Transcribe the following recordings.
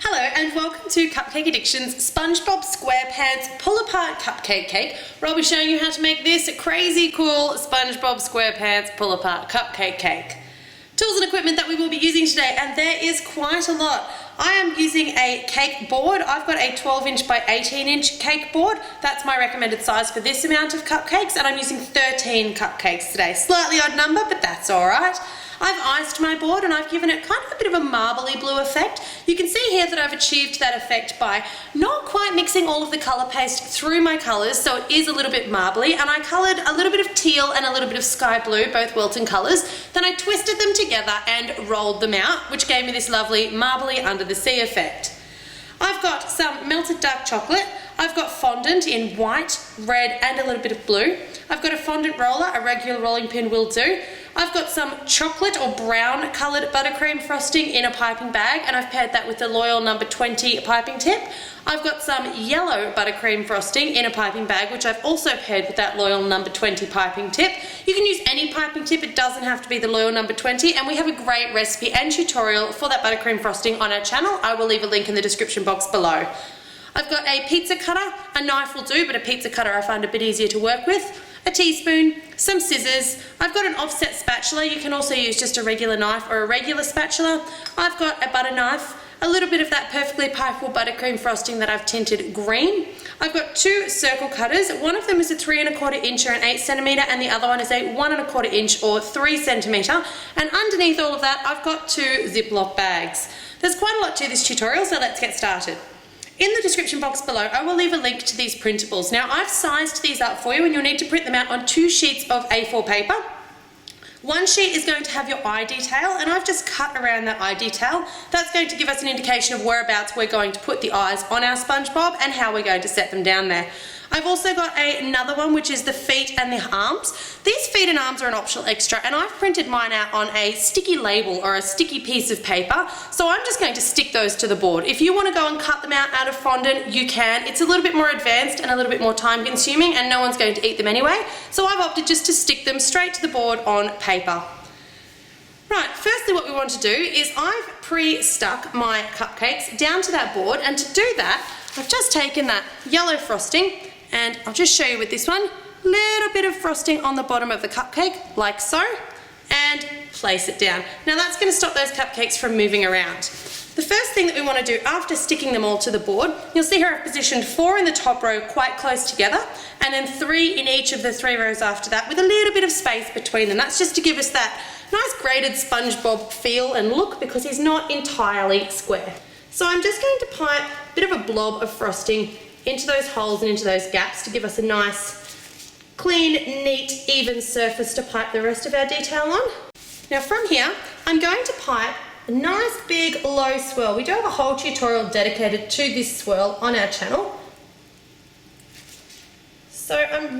Hello and welcome to Cupcake Addiction's Spongebob SquarePants Pull-Apart Cupcake Cake, where I'll be showing you how to make this crazy cool Spongebob SquarePants Pull-Apart Cupcake Cake. Tools and equipment that we will be using today, and there is quite a lot. I am using a cake board. I've got a 12-inch by 18-inch cake board. That's my recommended size for this amount of cupcakes, and I'm using 13 cupcakes today. Slightly odd number, but that's alright. I've iced my board and I've given it kind of a bit of a marbly blue effect. You can see here that I've achieved that effect by not quite mixing all of the colour paste through my colours, so it is a little bit marbly, and I coloured a little bit of teal and a little bit of sky blue, both Wilton colours. Then I twisted them together and rolled them out, which gave me this lovely marbly under the sea effect. I've got some melted dark chocolate. I've got fondant in white, red and a little bit of blue. I've got a fondant roller, a regular rolling pin will do. I've got some chocolate or brown coloured buttercream frosting in a piping bag, and I've paired that with the Loyal number 20 piping tip. I've got some yellow buttercream frosting in a piping bag, which I've also paired with that Loyal number 20 piping tip. You can use any piping tip, it doesn't have to be the Loyal number 20, and we have a great recipe and tutorial for that buttercream frosting on our channel. I will leave a link in the description box below. I've got a pizza cutter, a knife will do, but a pizza cutter I find a bit easier to work with, a teaspoon, some scissors. I've got an offset spatula. You can also use just a regular knife or a regular spatula. I've got a butter knife, a little bit of that perfectly pipeable buttercream frosting that I've tinted green. I've got two circle cutters. One of them is a 3 1/4 inch or an 8 centimetre, and the other one is a 1 1/4 inch or 3 centimetre. And underneath all of that, I've got two Ziploc bags. There's quite a lot to this tutorial, so let's get started. In the description box below, I will leave a link to these printables. Now, I've sized these up for you, and you'll need to print them out on 2 sheets of A4 paper. One sheet is going to have your eye detail, and I've just cut around that eye detail. That's going to give us an indication of whereabouts we're going to put the eyes on our Spongebob and how we're going to set them down there. I've also got another one, which is the feet and the arms. These feet and arms are an optional extra, and I've printed mine out on a sticky label or a sticky piece of paper, so I'm just going to stick those to the board. If you want to go and cut them out of fondant, you can. It's a little bit more advanced and a little bit more time consuming, and no one's going to eat them anyway, so I've opted just to stick them straight to the board on paper. Right, firstly what we want to do is I've pre-stuck my cupcakes down to that board, and to do that, I've just taken that yellow frosting, and I'll just show you with this one, little bit of frosting on the bottom of the cupcake, like so, and place it down. Now that's going to stop those cupcakes from moving around. The first thing that we want to do after sticking them all to the board, you'll see here I've positioned 4 in the top row quite close together, and then 3 in each of the 3 rows after that with a little bit of space between them. That's just to give us that nice grated Spongebob feel and look, because he's not entirely square. So I'm just going to pipe a bit of a blob of frosting into those holes and into those gaps to give us a nice, clean, neat, even surface to pipe the rest of our detail on. Now from here, I'm going to pipe a nice big low swirl. We do have a whole tutorial dedicated to this swirl on our channel. So I'm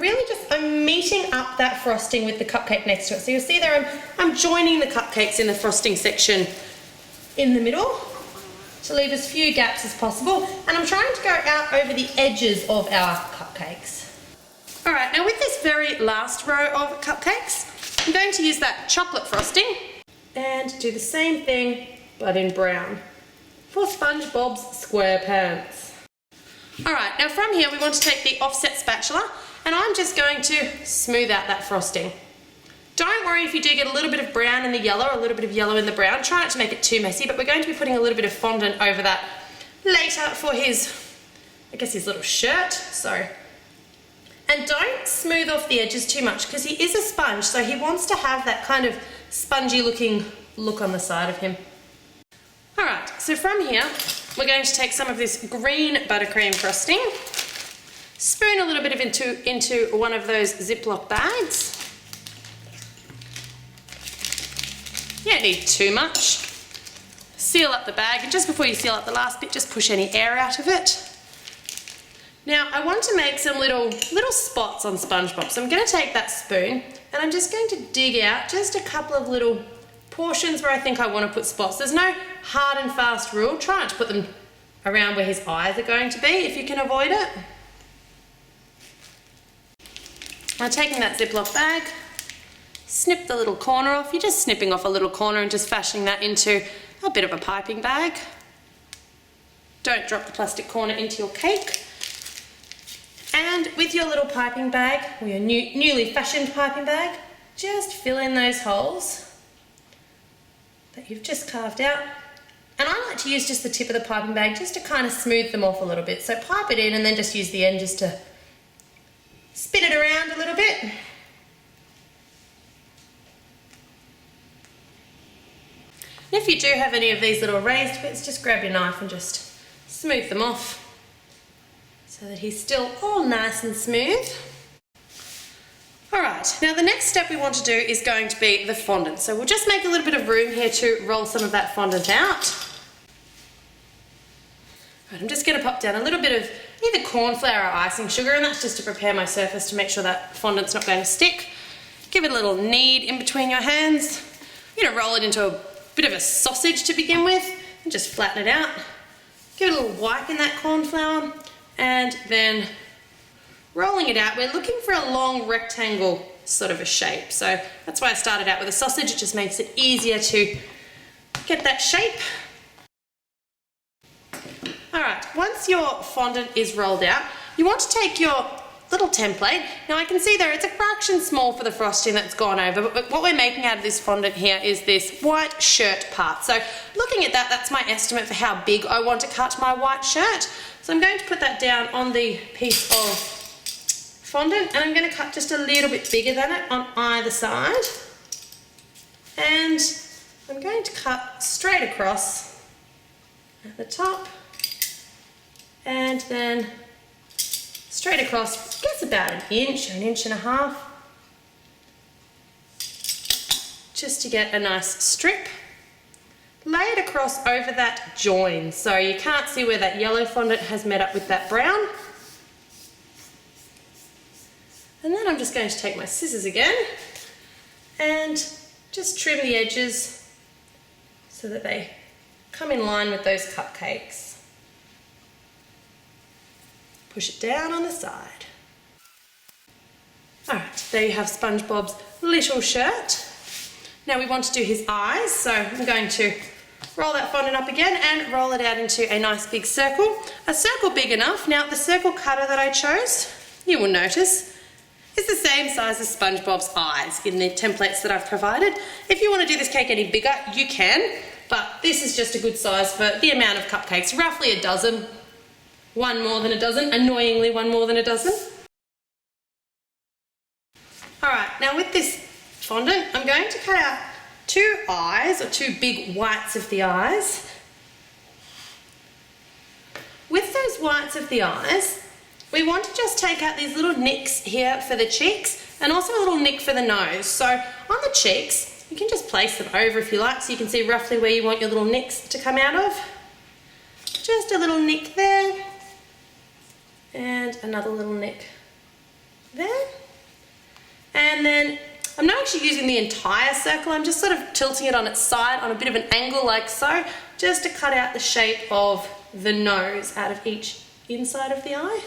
meeting up that frosting with the cupcake next to it. So you'll see there I'm joining the cupcakes in the frosting section in the middle to leave as few gaps as possible, and I'm trying to go out over the edges of our cupcakes. Alright, now with this very last row of cupcakes, I'm going to use that chocolate frosting and do the same thing but in brown for SpongeBob's SquarePants. Alright, now from here we want to take the offset spatula, and I'm just going to smooth out that frosting. Don't worry if you do get a little bit of brown in the yellow, or a little bit of yellow in the brown. Try not to make it too messy, but we're going to be putting a little bit of fondant over that later for his little shirt. So, and don't smooth off the edges too much, because he is a sponge, so he wants to have that kind of spongy looking look on the side of him. Alright, so from here, we're going to take some of this green buttercream frosting, spoon a little bit of into one of those Ziploc bags. You don't need too much. Seal up the bag, and just before you seal up the last bit, just push any air out of it. Now I want to make some little spots on SpongeBob, so I'm going to take that spoon and I'm just going to dig out just a couple of little portions where I think I want to put spots. There's no hard and fast rule. Try not to put them around where his eyes are going to be if you can avoid it. Now taking that Ziploc bag, snip the little corner off. You're just snipping off a little corner and just fashioning that into a bit of a piping bag. don't drop the plastic corner into your cake. And with your little piping bag, or your newly fashioned piping bag, just fill in those holes that you've just carved out. And I like to use just the tip of the piping bag just to kind of smooth them off a little bit. So pipe it in and then just use the end just to spin it around a little bit. And if you do have any of these little raised bits, just grab your knife and just smooth them off so that he's still all nice and smooth. Alright, now the next step we want to do is going to be the fondant. So we'll just make a little bit of room here to roll some of that fondant out. Right, I'm just going to pop down a little bit of either corn flour or icing sugar, and that's just to prepare my surface to make sure that fondant's not going to stick. Give it a little knead in between your hands. You're going to roll it into a bit of a sausage to begin with and just flatten it out. Give it a little wipe in that corn flour and then rolling it out. We're looking for a long rectangle sort of a shape, so that's why I started out with a sausage. It just makes it easier to get that shape. Alright, once your fondant is rolled out, you want to take your little template. Now I can see there it's a fraction small for the frosting that's gone over, but what we're making out of this fondant here is this white shirt part. So looking at that, that's my estimate for how big I want to cut my white shirt. So I'm going to put that down on the piece of fondant, and I'm going to cut just a little bit bigger than it on either side. And I'm going to cut straight across at the top and then straight across, I guess about an inch or an inch and a half, just to get a nice strip. Lay it across over that join so you can't see where that yellow fondant has met up with that brown. And then I'm just going to take my scissors again and just trim the edges so that they come in line with those cupcakes. Push it down on the side. Alright, there you have SpongeBob's little shirt. Now we want to do his eyes, so I'm going to roll that fondant up again and roll it out into a nice big circle. A circle big enough. Now the circle cutter that I chose, you will notice, is the same size as SpongeBob's eyes in the templates that I've provided. If you want to do this cake any bigger, you can, but this is just a good size for the amount of cupcakes, roughly a dozen. One more than a dozen, annoyingly one more than a dozen. Alright, now with this fondant, I'm going to cut out two eyes, or two big whites of the eyes. With those whites of the eyes, we want to just take out these little nicks here for the cheeks, and also a little nick for the nose. So on the cheeks, you can just place them over if you like, so you can see roughly where you want your little nicks to come out of. Just a little nick there. And another little nick there. And then I'm not actually using the entire circle, I'm just sort of tilting it on its side on a bit of an angle like so, just to cut out the shape of the nose out of each inside of the eye.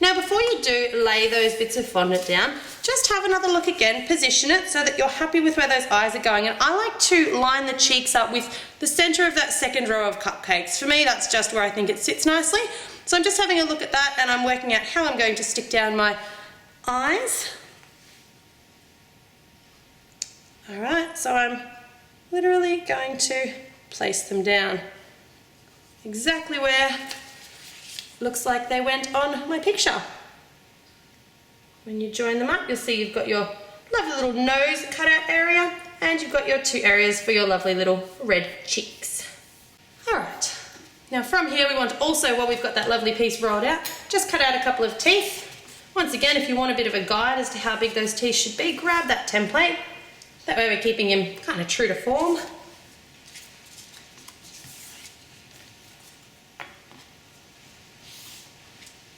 Now before you do lay those bits of fondant down, just have another look again, position it so that you're happy with where those eyes are going. And I like to line the cheeks up with the centre of that second row of cupcakes. For me, that's just where I think it sits nicely. So I'm just having a look at that and I'm working out how I'm going to stick down my eyes. Alright, so I'm literally going to place them down exactly where it looks like they went on my picture. When you join them up, you'll see you've got your lovely little nose cutout area and you've got your two areas for your lovely little red cheeks. Alright. Now from here we want also, while we've got that lovely piece rolled out, just cut out a couple of teeth. Once again, if you want a bit of a guide as to how big those teeth should be, grab that template. That way we're keeping him kind of true to form.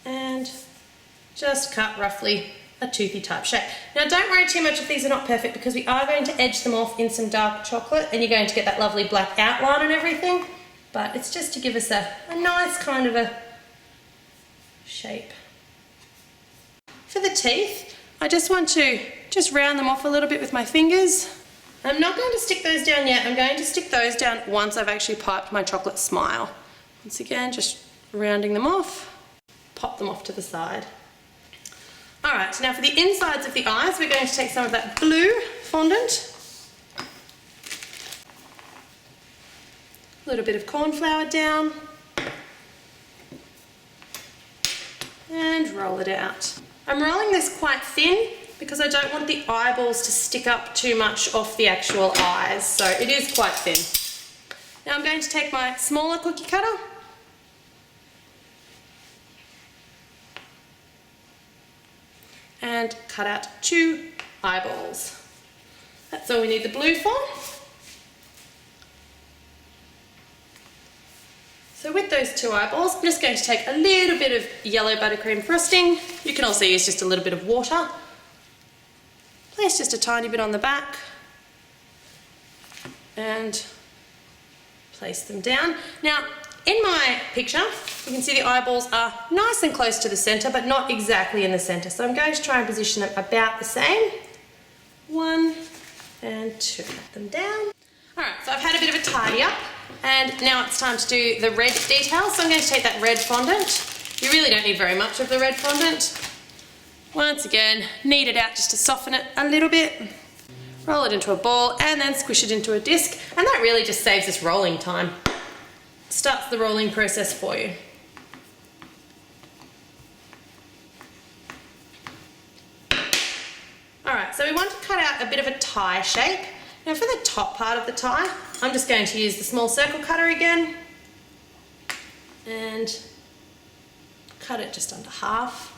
And just cut roughly a toothy type shape. Now don't worry too much if these are not perfect, because we are going to edge them off in some dark chocolate and you're going to get that lovely black outline and everything. But it's just to give us a nice kind of a shape. For the teeth, I just want to round them off a little bit with my fingers. I'm not going to stick those down yet, I'm going to stick those down once I've actually piped my chocolate smile. Once again, just rounding them off, pop them off to the side. Alright, now for the insides of the eyes, we're going to take some of that blue fondant, a little bit of corn flour down, and roll it out. I'm rolling this quite thin because I don't want the eyeballs to stick up too much off the actual eyes, so it is quite thin. Now I'm going to take my smaller cookie cutter and cut out 2 eyeballs. That's all we need the blue for. So with those 2 eyeballs, I'm just going to take a little bit of yellow buttercream frosting. You can also use just a little bit of water. Place just a tiny bit on the back and place them down. Now, in my picture, you can see the eyeballs are nice and close to the centre, but not exactly in the centre. So I'm going to try and position them about the same. 1 and 2. Let them down. Alright, so I've had a bit of a tidy up, and now it's time to do the red details. So I'm going to take that red fondant. You really don't need very much of the red fondant. Once again, knead it out just to soften it a little bit. Roll it into a ball and then squish it into a disc, and that really just saves us rolling time. Starts the rolling process for you. Alright, so we want to cut out a bit of a tie shape. Now for the top part of the tie, I'm just going to use the small circle cutter again and cut it just under half.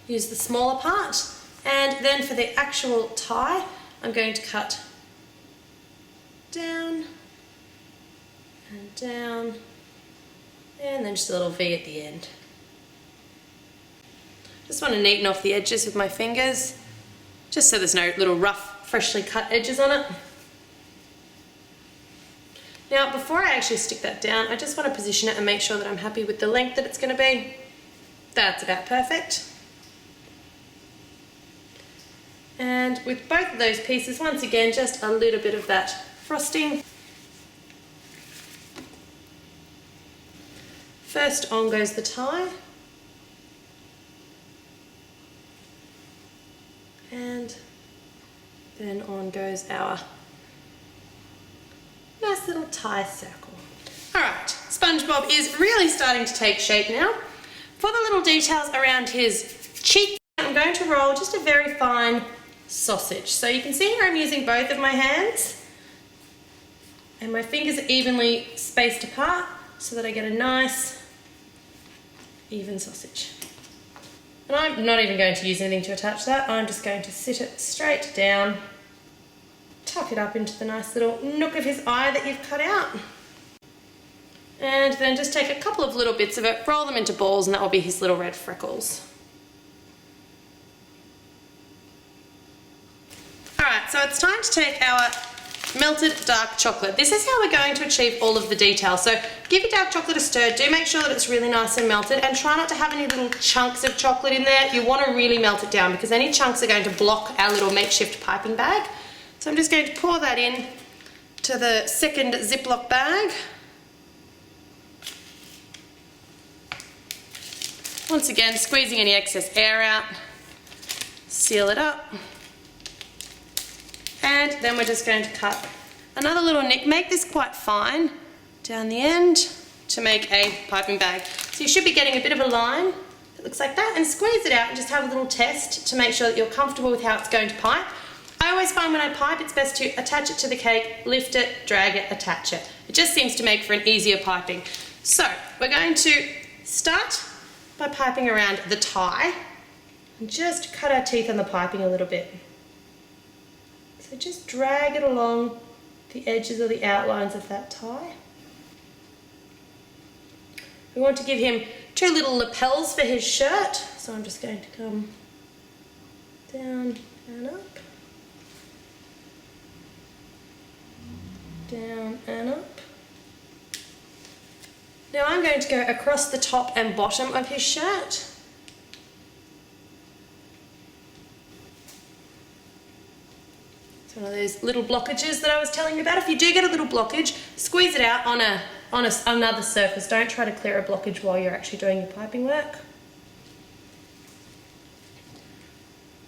Use the smaller part, and then for the actual tie, I'm going to cut down and down, and then just a little V at the end. Just want to neaten off the edges with my fingers, just so there's no little rough, freshly cut edges on it. Now, before I actually stick that down, I just want to position it and make sure that I'm happy with the length that it's going to be. That's about perfect. And with both of those pieces, once again, just a little bit of that frosting. First on goes the tie. And then on goes our nice little tie circle. Alright, Spongebob is really starting to take shape now. For the little details around his cheek, I'm going to roll just a very fine sausage. So you can see here I'm using both of my hands, and my fingers are evenly spaced apart so that I get a nice even sausage. And I'm not even going to use anything to attach that. I'm just going to sit it straight down, tuck it up into the nice little nook of his eye that you've cut out, and then just take a couple of little bits of it, roll them into balls, and that will be his little red freckles. Alright, so it's time to take our melted dark chocolate. This is how we're going to achieve all of the details. So give your dark chocolate a stir, do make sure that it's really nice and melted, and try not to have any little chunks of chocolate in there. You want to really melt it down because any chunks are going to block our little makeshift piping bag. So I'm just going to pour that in to the second Ziploc bag. Once again, squeezing any excess air out, seal it up. And then we're just going to cut another little nick, make this quite fine down the end to make a piping bag. So you should be getting a bit of a line that looks like that, and squeeze it out and just have a little test to make sure that you're comfortable with how it's going to pipe. I always find when I pipe it's best to attach it to the cake, lift it, drag it, attach it. It just seems to make for an easier piping. So we're going to start by piping around the tie and just cut our teeth on the piping a little bit. So just drag it along the edges or the outlines of that tie. We want to give him 2 little lapels for his shirt, so I'm just going to come down and up, down and up. Now I'm going to go across the top and bottom of his shirt. So one of those little blockages that I was telling you about. If you do get a little blockage, squeeze it out on another surface. Don't try to clear a blockage while you're actually doing your piping work.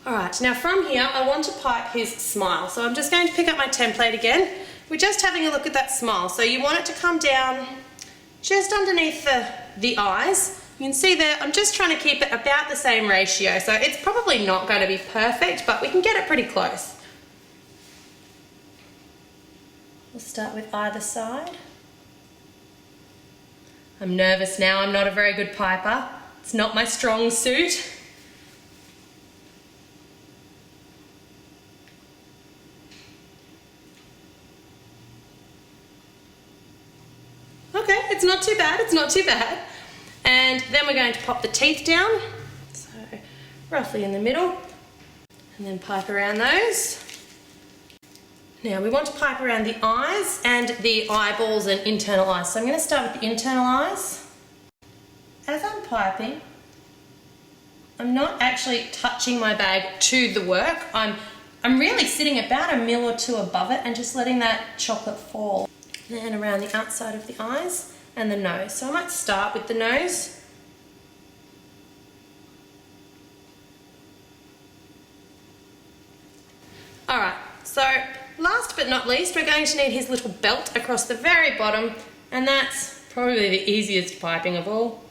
Alright, now from here I want to pipe his smile. So I'm just going to pick up my template again. We're just having a look at that smile. So you want it to come down just underneath the eyes. You can see there, I'm just trying to keep it about the same ratio. So it's probably not going to be perfect, but we can get it pretty close. We'll start with either side. I'm nervous now, I'm not a very good piper. It's not my strong suit. Okay, it's not too bad, it's not too bad. And then we're going to pop the teeth down, so roughly in the middle, and then pipe around those. Now we want to pipe around the eyes and the eyeballs and internal eyes. So I'm going to start with the internal eyes. As I'm piping, I'm not actually touching my bag to the work. I'm really sitting about a mil or two above it and just letting that chocolate fall. Then around the outside of the eyes and the nose. So I might start with the nose. Alright, so last but not least, we're going to need his little belt across the very bottom, and that's probably the easiest piping of all.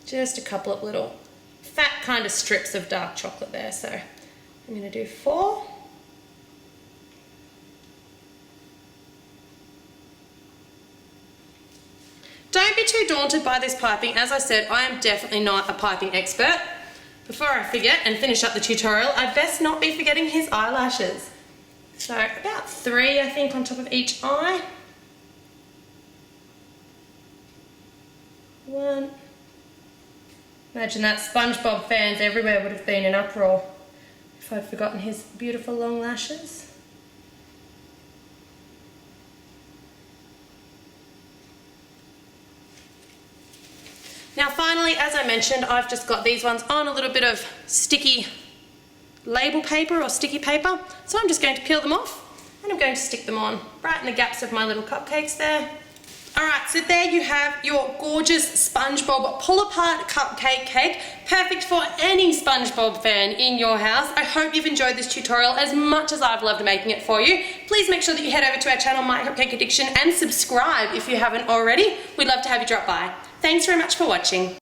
Just a couple of little fat kind of strips of dark chocolate there. So I'm going to do 4. Don't be too daunted by this piping. As I said, I am definitely not a piping expert. Before I forget and finish up the tutorial, I'd best not be forgetting his eyelashes. So about 3, I think, on top of each eye. 1. Imagine that, Spongebob fans everywhere would have been in uproar if I'd forgotten his beautiful long lashes. Now finally, as I mentioned, I've just got these ones on a little bit of sticky label paper or sticky paper. So I'm just going to peel them off and I'm going to stick them on right in the gaps of my little cupcakes there. Alright, so there you have your gorgeous Spongebob pull-apart cupcake cake. Perfect for any Spongebob fan in your house. I hope you've enjoyed this tutorial as much as I've loved making it for you. Please make sure that you head over to our channel, MyCupcakeAddiction, and subscribe if you haven't already. We'd love to have you drop by. Thanks very much for watching.